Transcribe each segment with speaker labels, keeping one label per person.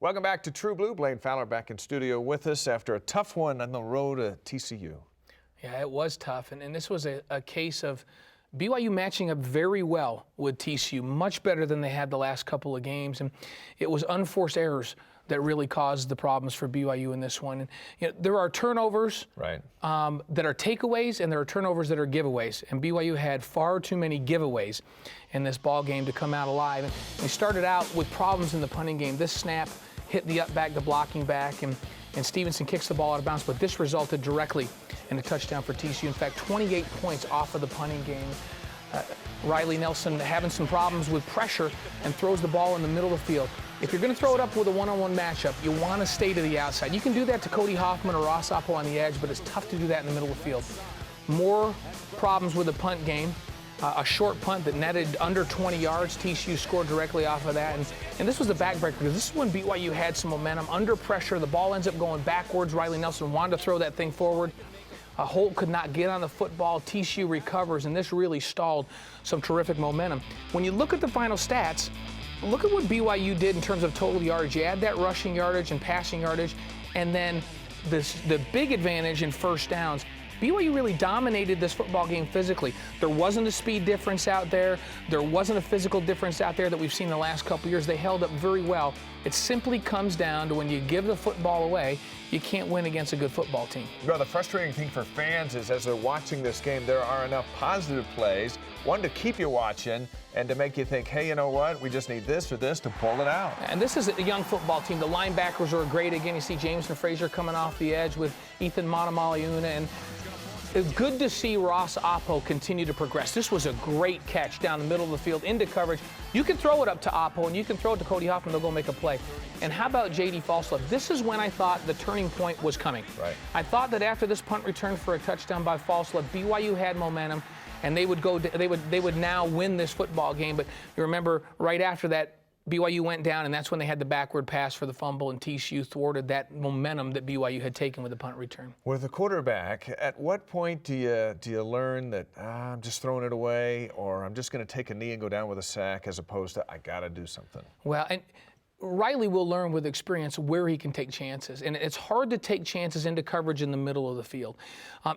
Speaker 1: Welcome back to True Blue. Blaine Fowler back in studio with us after a tough one on the road at TCU.
Speaker 2: Yeah, it was tough, and this was a case of BYU matching up very well with TCU, much better than they had the last couple of games, and it was unforced errors that really caused the problems for BYU in this one. And, you know, there are turnovers that are takeaways, and there are turnovers that are giveaways, and BYU had far too many giveaways in this ball game to come out alive. And they started out with problems in the punting game. This snap hit the up back, the blocking back, and Stevenson kicks the ball out of bounds, but this resulted directly in a touchdown for TCU. In fact, 28 points off of the punting game. Riley Nelson having some problems with pressure and throws the ball in the middle of the field. If you're going to throw it up with a one-on-one matchup, you want to stay to the outside. You can do that to Cody Hoffman or Ross Oppo on the edge, but it's tough to do that in the middle of the field. More problems with the punt game. A short punt that netted under 20 yards. TCU scored directly off of that. And this was the backbreaker because this is when BYU had some momentum. Under pressure, the ball ends up going backwards. Riley Nelson wanted to throw that thing forward. Holt could not get on the football. TCU recovers, and this really stalled some terrific momentum. When you look at the final stats, look at what BYU did in terms of total yardage. You add that rushing yardage and passing yardage, and then the big advantage in first downs. BYU really dominated this football game physically. There wasn't a speed difference out there. There wasn't a physical difference out there that we've seen the last couple years. They held up very well. It simply comes down to when you give the football away, you can't win against a good football team.
Speaker 1: Well, the frustrating thing for fans is as they're watching this game, there are enough positive plays, one to keep you watching and to make you think, hey, you know what, we just need this or this to pull it out.
Speaker 2: And this is a young football team. The linebackers are great. Again, you see Jameson Frazier coming off the edge with Ethan Matamaliuna, and it's good to see Ross Oppo continue to progress. This was a great catch down the middle of the field into coverage. You can throw it up to Oppo, and you can throw it to Cody Hoffman. They'll go make a play. And how about J.D. Falslove? This is when I thought the turning point was coming.
Speaker 1: Right.
Speaker 2: I thought that after this punt return for a touchdown by Falslove, BYU had momentum, and they would now win this football game. But you remember right after that, BYU went down, and that's when they had the backward pass for the fumble, and TCU thwarted that momentum that BYU had taken with the punt return.
Speaker 1: With the quarterback, at what point do you learn that I'm just throwing it away, or I'm just going to take a knee and go down with a sack, as opposed to I got to do something?
Speaker 2: Well, and Riley will learn with experience where he can take chances, and it's hard to take chances into coverage in the middle of the field.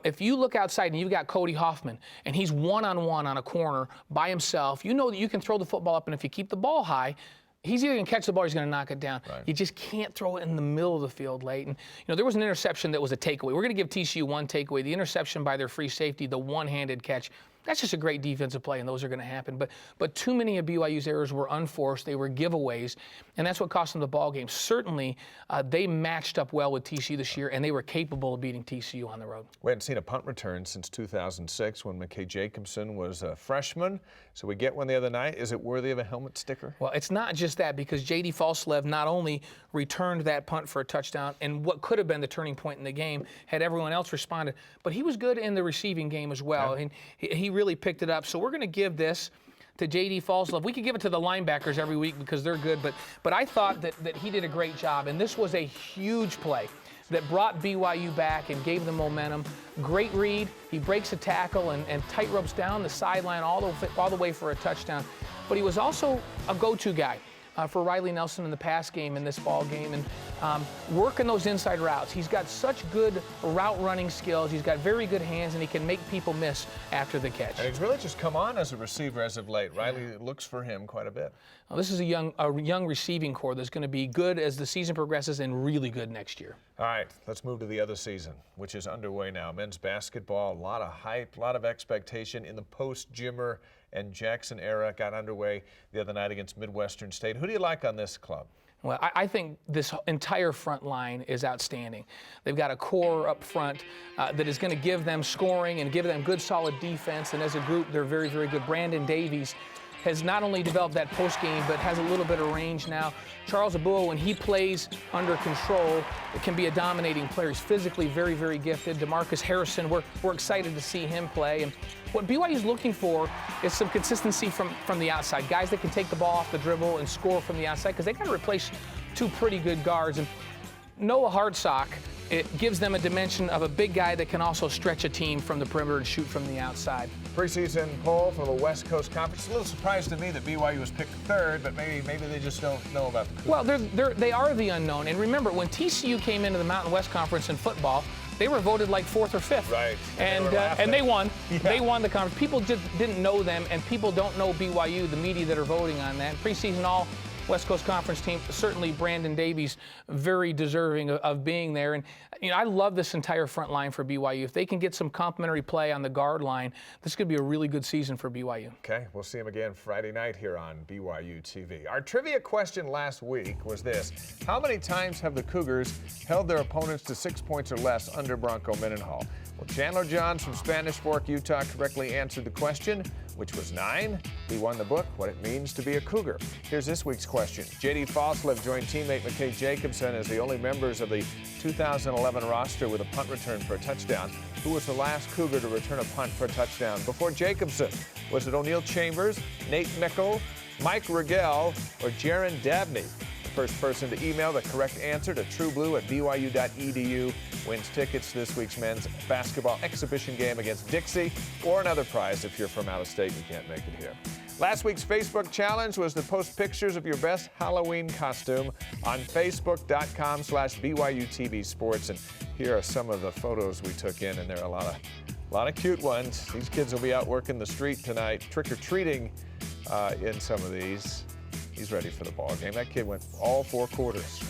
Speaker 2: If you look outside and you've got Cody Hoffman, and he's one-on-one on a corner by himself, you know that you can throw the football up, and if you keep the ball high, he's either going to catch the ball or he's going to knock it down.
Speaker 1: Right.
Speaker 2: You just can't throw it in the middle of the field late. And, you know, there was an interception that was a takeaway. We're going to give TCU one takeaway. The interception by their free safety, the one-handed catch, that's just a great defensive play, and those are going to happen. But too many of BYU's errors were unforced. They were giveaways, and that's what cost them the ball game. Certainly, they matched up well with TCU this year, and they were capable of beating TCU on the road.
Speaker 1: We hadn't seen a punt return since 2006 when McKay Jacobson was a freshman. So we get one the other night. Is it worthy of a helmet sticker?
Speaker 2: Well, it's not just that, because J.D. Falslove not only returned that punt for a touchdown and what could have been the turning point in the game had everyone else responded, but he was good in the receiving game as well, and he really picked it up. So we're going to give this to J.D. Falslove. We could give it to the linebackers every week because they're good, but I thought that he did a great job, and this was a huge play that brought BYU back and gave them momentum. Great read. He breaks a tackle and tight ropes down the sideline all the way for a touchdown. But he was also a go-to guy for Riley Nelson in the pass game in this ball game, and working those inside routes. He's got such good route running skills. He's got very good hands, and he can make people miss after the catch.
Speaker 1: And he's really just come on as a receiver as of late. Riley looks for him quite a bit.
Speaker 2: Well, this is a young receiving core that's going to be good as the season progresses and really good next year.
Speaker 1: All right, let's move to the other season, which is underway now. Men's basketball, a lot of hype, a lot of expectation in the post-Jimmer and Jackson era. Got underway the other night against Midwestern State. Who do you like on this club?
Speaker 2: Well, I think this entire front line is outstanding. They've got a core up front that is going to give them scoring and give them good, solid defense. And as a group, they're very, very good. Brandon Davies has not only developed that post game, but has a little bit of range now. Charles Abua, when he plays under control, it can be a dominating player. He's physically very, very gifted. DeMarcus Harrison, we're excited to see him play. And what BYU is looking for is some consistency from the outside. Guys that can take the ball off the dribble and score from the outside, because they got to replace two pretty good guards. And Noah Hartsock it gives them a dimension of a big guy that can also stretch a team from the perimeter and shoot from the outside.
Speaker 1: Preseason poll for the West Coast Conference. A little surprised to me that BYU was picked third, but maybe they just don't know about the Cougars.
Speaker 2: Well, they are the unknown. And remember, when TCU came into the Mountain West Conference in football, they were voted like 4th or 5th.
Speaker 1: Right.
Speaker 2: And they won.
Speaker 1: Yeah.
Speaker 2: They won the conference. People just didn't know them, and people don't know BYU, the media that are voting on that. Preseason all West Coast Conference team, certainly Brandon Davies, very deserving of being there. And I love this entire front line for BYU. If they can get some complimentary play on the guard line, this could be a really good season for BYU.
Speaker 1: Okay, we'll see them again Friday night here on BYUtv. Our trivia question last week was this: how many times have the Cougars held their opponents to 6 points or less under Bronco Mendenhall? Well, Chandler Johns from Spanish Fork, Utah, correctly answered the question, which was 9. He won the book, What It Means to Be a Cougar. Here's this week's question. J.D. Falslev joined teammate McKay Jacobson as the only members of the 2011 roster with a punt return for a touchdown. Who was the last Cougar to return a punt for a touchdown before Jacobson? Was it O'Neal Chambers, Nate Mickle, Mike Rigel, or Jaron Dabney? The first person to email the correct answer to trueblue@byu.edu wins tickets to this week's men's basketball exhibition game against Dixie, or another prize if you're from out of state and you can't make it here. Last week's Facebook challenge was to post pictures of your best Halloween costume on facebook.com/BYUtv Sports. And here are some of the photos we took in, and there are a lot of cute ones. These kids will be out working the street tonight, trick-or-treating in some of these. He's ready for the ball game. That kid went all 4 quarters.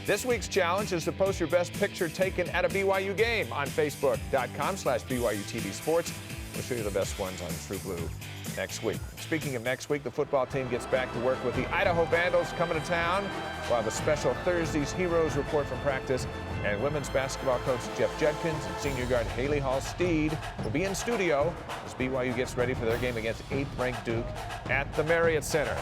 Speaker 1: This week's challenge is to post your best picture taken at a BYU game on facebook.com/BYUtv Sports. We'll show you the best ones on True Blue next week. Speaking of next week, the football team gets back to work with the Idaho Vandals coming to town. We'll have a special Thursday's Heroes report from practice, and women's basketball coach Jeff Judkins and senior guard Haley Hall-Steed will be in studio as BYU gets ready for their game against 8th-ranked Duke at the Marriott Center.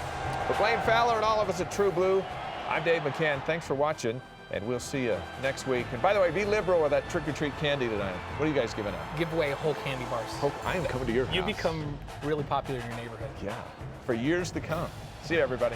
Speaker 1: For Blaine Fowler and all of us at True Blue, I'm Dave McCann. Thanks for watching, and we'll see you next week. And by the way, be liberal with that trick-or-treat candy tonight. What are you guys giving out?
Speaker 2: Give away whole candy bars.
Speaker 1: I am coming to your house.
Speaker 2: You become really popular in your neighborhood.
Speaker 1: Yeah, for years to come. See you, everybody.